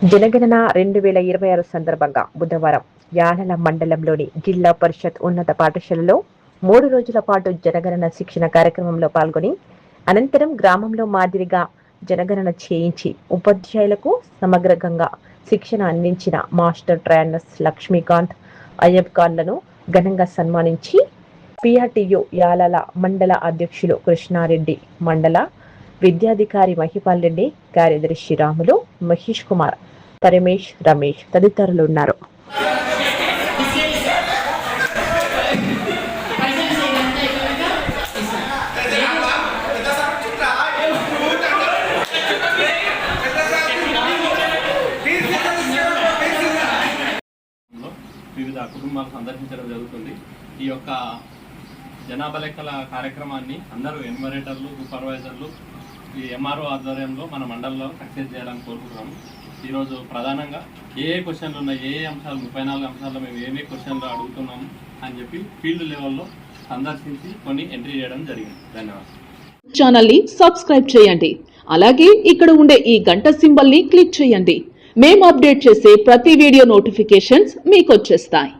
జనగణన 2026 సందర్భంగా బుధవారం యానల మండలంలోని జిల్లా పరిషత్ ఉన్నత పాఠశాలలో 3 రోజుల పాటు జనగణన శిక్షణ కార్యక్రమంలో పాల్గొని అనంతరం గ్రామంలో మాదిరిగా జనగణన చేయించి ఉపాధ్యాయులకు సమగ్రంగా శిక్షణ అందించిన మాస్టర్ ట్రైనర్స్ లక్ష్మీకాంత్, అయ్యబ్ ఖాన్లను ఘనంగా సన్మానించి పిఆర్టీయు యాలాల మండల అధ్యక్షులు కృష్ణారెడ్డి, మండల విద్యాధికారి మహిపాల్ రెడ్డి, కార్యదర్శి రాములు, మహేష్ కుమార్, పరమేష్, రమేష్ తదితరులు ఉన్నారు. వివిధ కుటుంబాలు సందర్శించడం జరుగుతుంది. ఈ యొక్క జనాభా లెక్కల కార్యక్రమాన్ని అందరూ ఎన్యుమరేటర్లు, సూపర్వైజర్లు, ఈ ఎంఆర్ఓ ఆధ్వర్యంలో మన మండలంలో సక్సెస్ చేయాలని కోరుకుంటున్నాము. ఈరోజు ప్రధానంగా ఏ క్వశ్చన్లు ఉన్నాయి, ఏ అంశాలు 34 అంశాల్లో మేము ఏమే క్వశ్చన్లు అడుగుతున్నాము అని చెప్పి ఫీల్డ్ లెవెల్లో సందర్శించి కొన్ని ఎంట్రీ చేయడం జరిగింది. ధన్యవాదాలు. ఛానల్ ని సబ్స్క్రైబ్ చేయండి. అలాగే ఇక్కడ ఉండే ఈ గంట సింబల్ ని క్లిక్ చేయండి. మేము అప్డేట్ చేసే ప్రతి వీడియో నోటిఫికేషన్స్ మీకు వచ్చేస్తాయి.